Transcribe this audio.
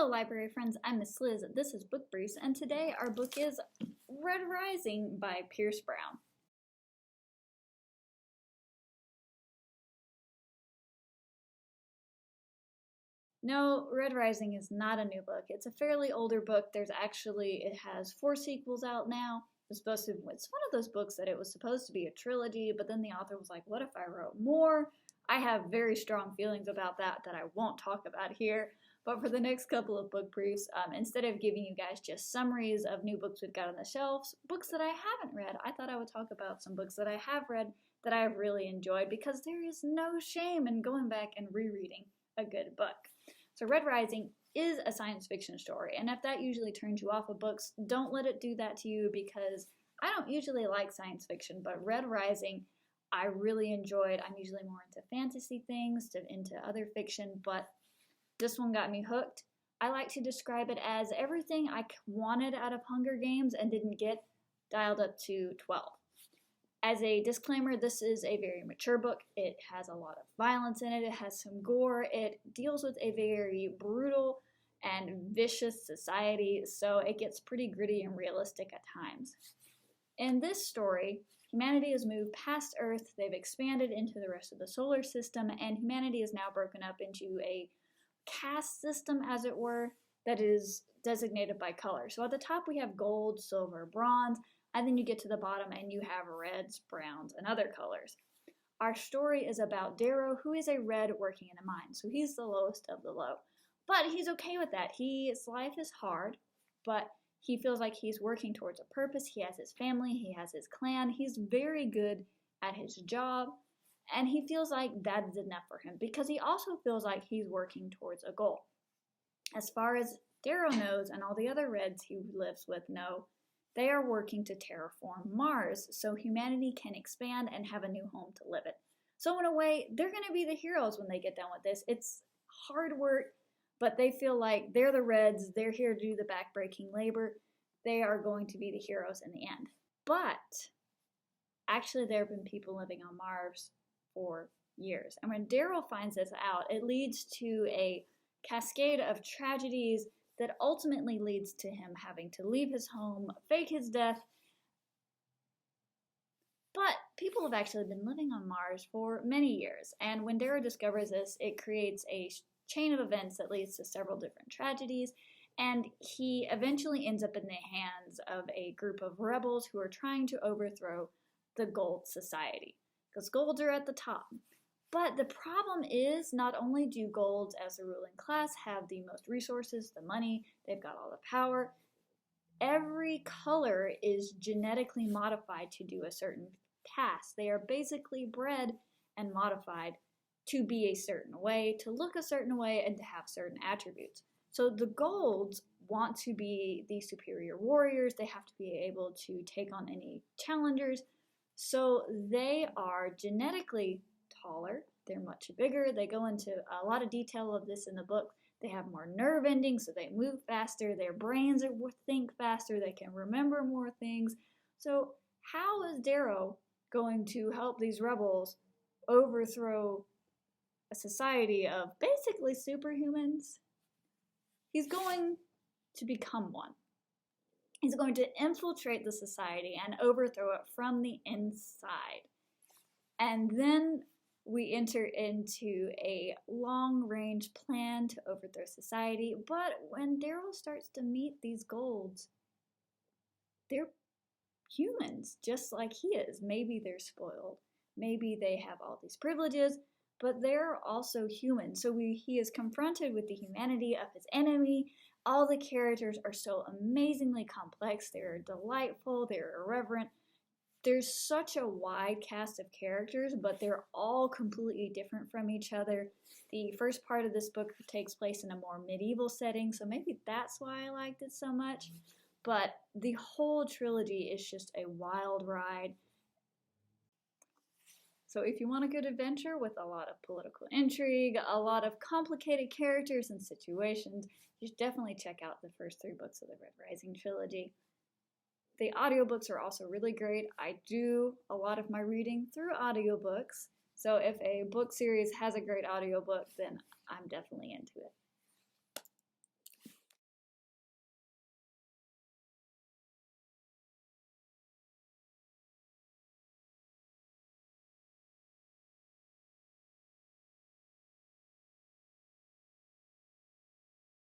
Hello library friends, I'm Miss Liz, this is Book Briefs, and today our book is Red Rising by Pierce Brown. No, Red Rising is not a new book. It's a fairly older book. It has 4 sequels out now. It's one of those books that it was supposed to be a trilogy, but then the author was like, what if I wrote more? I have very strong feelings about that I won't talk about here. But for the next couple of book briefs, instead of giving you guys just summaries of new books we've got on the shelves, books that I haven't read, I thought I would talk about some books that I have read that I have really enjoyed, because there is no shame in going back and rereading a good book. So Red Rising is a science fiction story, and if that usually turns you off of books, don't let it do that to you, because I don't usually like science fiction, but Red Rising I really enjoyed. I'm usually more into fantasy things, into other fiction, but this one got me hooked. I like to describe it as everything I wanted out of Hunger Games and didn't get, dialed up to 12. As a disclaimer, this is a very mature book. It has a lot of violence in it. It has some gore. It deals with a very brutal and vicious society, so it gets pretty gritty and realistic at times. In this story, humanity has moved past Earth. They've expanded into the rest of the solar system, and humanity is now broken up into a caste system, as it were, that is designated by color. So at the top we have gold, silver, bronze, and then you get to the bottom and you have reds, browns, and other colors. Our story is about Darrow, who is a red working in a mine, so he's the lowest of the low. But he's okay with that. His life is hard, but he feels like he's working towards a purpose. He has his family, he has his clan, he's very good at his job, and he feels like that is enough for him, because he also feels like he's working towards a goal. As far as Darrow knows, and all the other Reds he lives with know, they are working to terraform Mars so humanity can expand and have a new home to live in. So in a way, they're going to be the heroes when they get done with this. It's hard work, but they feel like they're the Reds, they're here to do the backbreaking labor. They are going to be the heroes in the end. But actually there have been people living on Mars for years. And when Darrow finds this out, it leads to a cascade of tragedies that ultimately leads to him having to leave his home, fake his death. But people have actually been living on Mars for many years, and when Darrow discovers this, it creates a chain of events that leads to several different tragedies, and he eventually ends up in the hands of a group of rebels who are trying to overthrow the Gold Society, because Golds are at the top. But the problem is, not only do Golds as the ruling class have the most resources, the money, they've got all the power, every color is genetically modified to do a certain task. They are basically bred and modified to be a certain way, to look a certain way, and to have certain attributes. So the Golds want to be the superior warriors. They have to be able to take on any challengers. So they are genetically taller, they're much bigger. They go into a lot of detail of this in the book. They have more nerve endings, so they move faster. Their brains think faster. They can remember more things. So how is Darrow going to help these rebels overthrow a society of basically superhumans? He's going to become one. He's going to infiltrate the society and overthrow it from the inside. And then we enter into a long-range plan to overthrow society. But when Darrow starts to meet these Golds, they're humans, just like he is. Maybe they're spoiled. Maybe they have all these privileges, but they're also human. So he is confronted with the humanity of his enemy. All the characters are so amazingly complex. They're delightful. They're irreverent. There's such a wide cast of characters, but they're all completely different from each other. The first part of this book takes place in a more medieval setting, so maybe that's why I liked it so much. But the whole trilogy is just a wild ride. So if you want a good adventure with a lot of political intrigue, a lot of complicated characters and situations, you should definitely check out the first 3 books of the Red Rising trilogy. The audiobooks are also really great. I do a lot of my reading through audiobooks, so if a book series has a great audiobook, then I'm definitely into it.